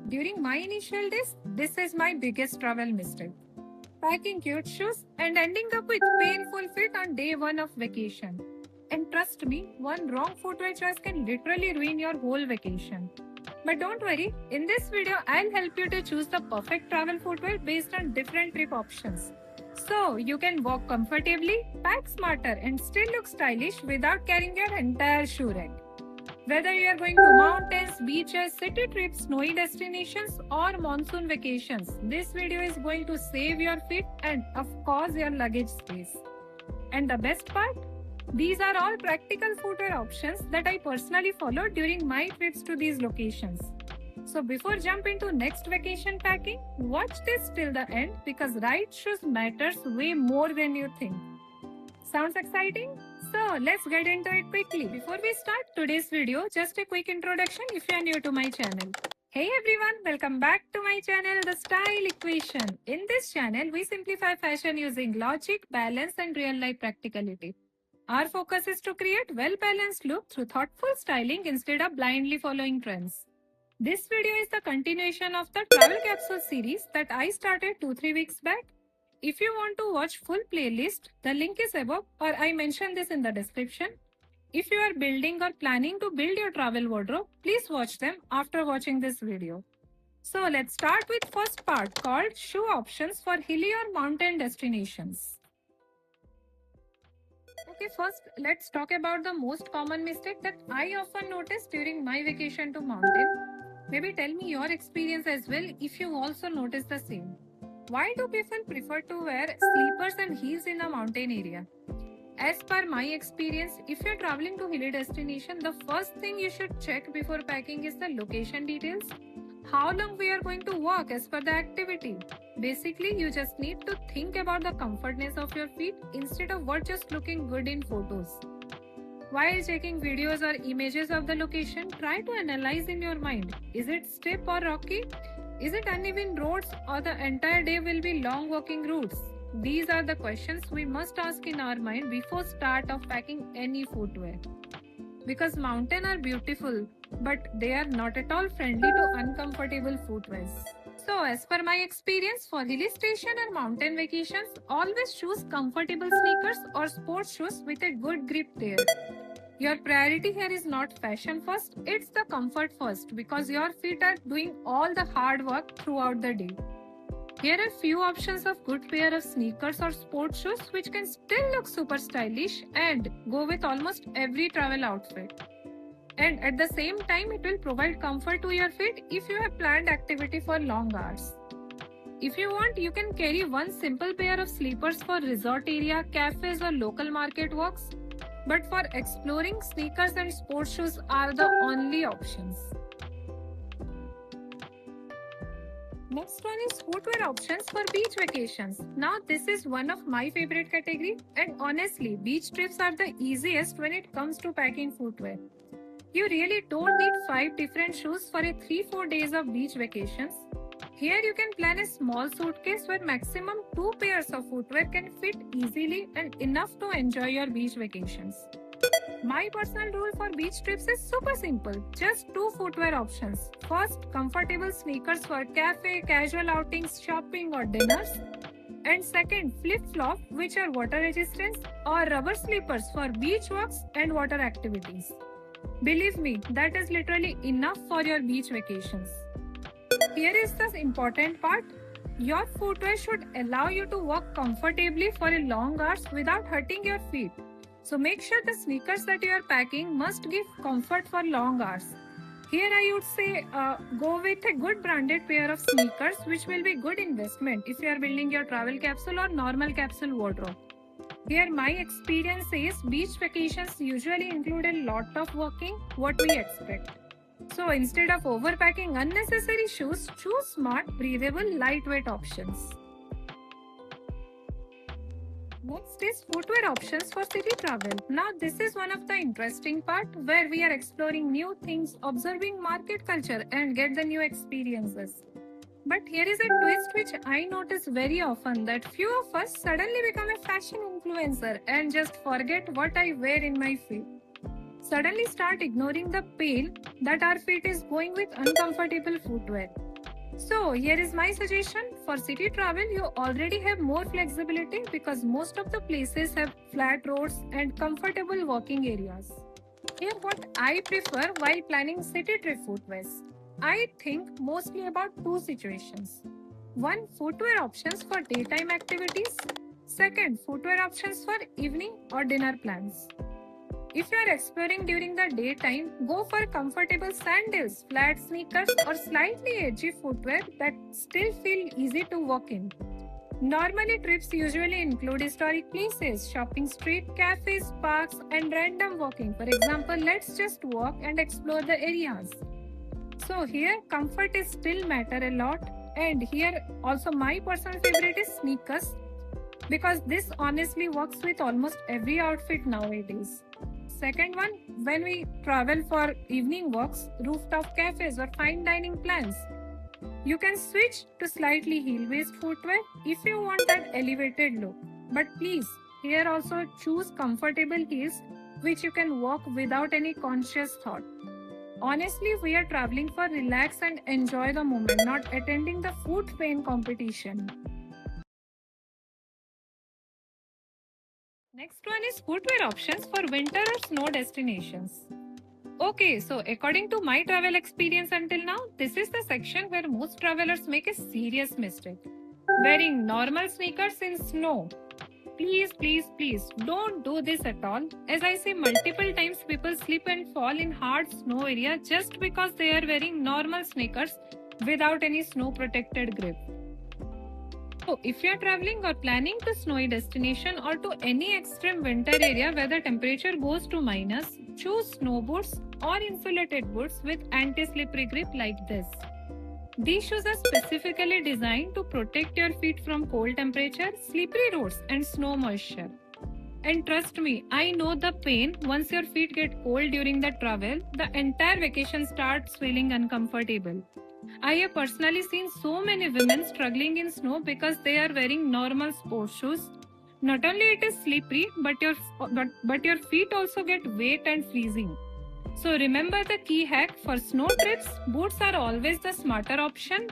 During my initial days, this is my biggest travel mistake. Packing cute shoes and ending up with painful feet on day one of vacation. And trust me, one wrong footwear choice can literally ruin your whole vacation. But don't worry, in this video, I'll help you to choose the perfect travel footwear based on different trip options. So you can walk comfortably, pack smarter, and still look stylish without carrying your entire shoe rack. Whether you are going to mountains, beaches, city trips, snowy destinations, or monsoon vacations, this video is going to save your feet and, of course, your luggage space. And the best part? These are all practical footwear options that I personally followed during my trips to these locations. So before jump into next vacation packing, watch this till the end because right shoes matters way more than you think. Sounds exciting? So let's get into it quickly. Before we start today's video, just a quick introduction if you are new to my channel. Hey everyone, welcome back to my channel, The Style Equation. In this channel, we simplify fashion using logic, balance and real-life practicality. Our focus is to create well-balanced look through thoughtful styling instead of blindly following trends. This video is the continuation of the travel capsule series that I started 2-3 weeks back. If you want to watch full playlist, the link is above or I mentioned this in the description. If you are building or planning to build your travel wardrobe, please watch them after watching this video. So let's start with first part called shoe options for hilly or mountain destinations. Okay, first let's talk about the most common mistake that I often notice during my vacation to mountain. Maybe tell me your experience as well if you also notice the same. Why do people prefer to wear slippers and heels in a mountain area? As per my experience, if you're traveling to hilly destination, the first thing you should check before packing is the location details. How long we are going to walk as per the activity. Basically, you just need to think about the comfortness of your feet instead of what just looking good in photos. While checking videos or images of the location, try to analyze in your mind. Is it steep or rocky? Is it uneven roads or the entire day will be long walking routes? These are the questions we must ask in our mind before start of packing any footwear. Because mountains are beautiful, but they are not at all friendly to uncomfortable footwears. So as per my experience for hilly station and mountain vacations, always choose comfortable sneakers or sports shoes with a good grip there. Your priority here is not fashion first, it's the comfort first because your feet are doing all the hard work throughout the day. Here are few options of good pair of sneakers or sports shoes which can still look super stylish and go with almost every travel outfit. And at the same time, it will provide comfort to your feet if you have planned activity for long hours. If you want, you can carry one simple pair of slippers for resort area, cafes or local market walks. But for exploring, sneakers and sports shoes are the only options. Next one is footwear options for beach vacations. Now this is one of my favorite category and honestly, beach trips are the easiest when it comes to packing footwear. You really don't need 5 different shoes for a 3-4 days of beach vacations. Here you can plan a small suitcase where maximum 2 pairs of footwear can fit easily and enough to enjoy your beach vacations. My personal rule for beach trips is super simple, just 2 footwear options. First, comfortable sneakers for cafe, casual outings, shopping or dinners. And second, flip-flop which are water resistant or rubber slippers for beach walks and water activities. Believe me, that is literally enough for your beach vacations. Here is the important part. Your footwear should allow you to walk comfortably for a long hours without hurting your feet. So make sure the sneakers that you are packing must give comfort for long hours. Here I would say go with a good branded pair of sneakers which will be good investment if you are building your travel capsule or normal capsule wardrobe. Here my experience is beach vacations usually include a lot of walking, what we expect. So instead of overpacking unnecessary shoes, choose smart, breathable, lightweight options. Next is footwear options for city travel. Now this is one of the interesting part where we are exploring new things, observing market culture and get the new experiences. But here is a twist which I notice very often that few of us suddenly become a fashion influencer and just forget what I wear in my feet. suddenly start ignoring the pain that our feet is going with uncomfortable footwear. So here is my suggestion. For city travel, you already have more flexibility because most of the places have flat roads and comfortable walking areas. Here what I prefer while planning city trip footwears. I think mostly about two situations. One, footwear options for daytime activities. Second, footwear options for evening or dinner plans. If you are exploring during the daytime, go for comfortable sandals, flat sneakers, or slightly edgy footwear that still feel easy to walk in. Normally, trips usually include historic places, shopping street, cafes, parks, and random walking. For example, let's just walk and explore the areas. So here, comfort is still matter a lot. And here also my personal favorite is sneakers because this honestly works with almost every outfit nowadays. Second one, when we travel for evening walks, rooftop cafes, or fine dining plans, you can switch to slightly heel-waist footwear if you want that elevated look. But please, here also choose comfortable heels which you can walk without any conscious thought. Honestly, we are traveling for relax and enjoy the moment, not attending the foot pain competition. Next one is footwear options for winter or snow destinations. Okay, so according to my travel experience until now, this is the section where most travelers make a serious mistake. Wearing normal sneakers in snow. Please, please, please don't do this at all. As I see multiple times, people slip and fall in hard snow area just because they are wearing normal sneakers without any snow protected grip. So, if you are traveling or planning to snowy destination or to any extreme winter area where the temperature goes to minus, choose snow boots or insulated boots with anti-slippery grip like this. These shoes are specifically designed to protect your feet from cold temperature, slippery roads and snow moisture. And trust me, I know the pain. Once your feet get cold during the travel, the entire vacation starts feeling uncomfortable. I have personally seen so many women struggling in snow because they are wearing normal sports shoes. Not only it is slippery, but your feet also get wet and freezing. So remember the key hack for snow trips, boots are always the smarter option.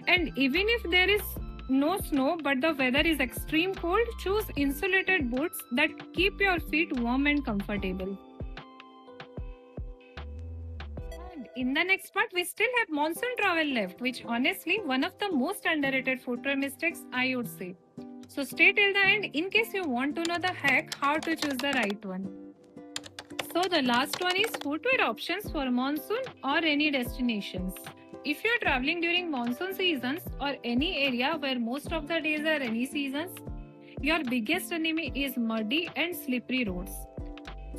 And even if there is no snow but the weather is extreme cold, choose insulated boots that keep your feet warm and comfortable. In the next part, we still have monsoon travel left, which honestly one of the most underrated footwear mistakes I would say. So stay till the end in case you want to know the hack how to choose the right one. So the last one is footwear options for monsoon or any destinations. If you are traveling during monsoon seasons or any area where most of the days are rainy seasons, your biggest enemy is muddy and slippery roads.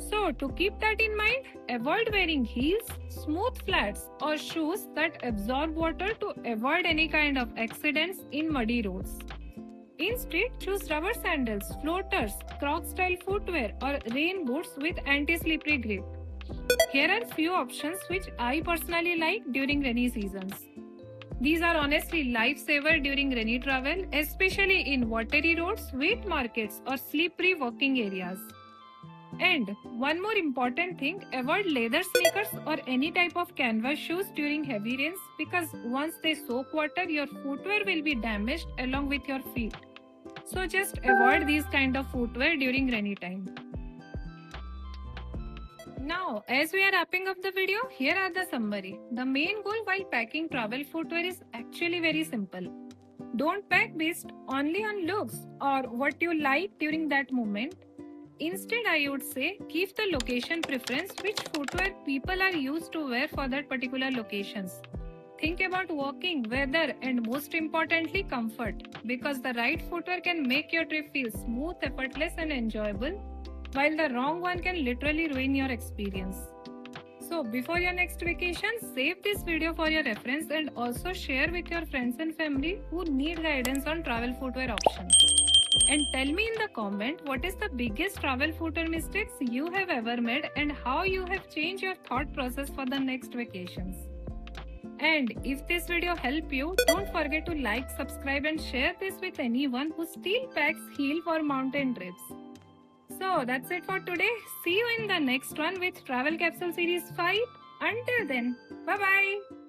So, to keep that in mind, avoid wearing heels, smooth flats, or shoes that absorb water to avoid any kind of accidents in muddy roads. Instead, choose rubber sandals, floaters, croc-style footwear, or rain boots with anti-slippery grip. Here are few options which I personally like during rainy seasons. These are honestly lifesaver during rainy travel, especially in watery roads, wet markets, or slippery walking areas. And one more important thing, avoid leather sneakers or any type of canvas shoes during heavy rains because once they soak water, your footwear will be damaged along with your feet. So just avoid these kind of footwear during rainy time. Now, as we are wrapping up the video, here are the summary. The main goal while packing travel footwear is actually very simple. Don't pack based only on looks or what you like during that moment. Instead, I would say give the location preference which footwear people are used to wear for that particular locations. Think about walking, weather and most importantly comfort because the right footwear can make your trip feel smooth, effortless and enjoyable while the wrong one can literally ruin your experience. So before your next vacation, save this video for your reference and also share with your friends and family who need guidance on travel footwear options. And tell me in the comment what is the biggest travel footwear mistakes you have ever made and how you have changed your thought process for the next vacations. And if this video helped you, don't forget to like, subscribe and share this with anyone who still packs heel for mountain trips. So that's it for today. See you in the next one with Travel Capsule Series 5. Until then, bye bye.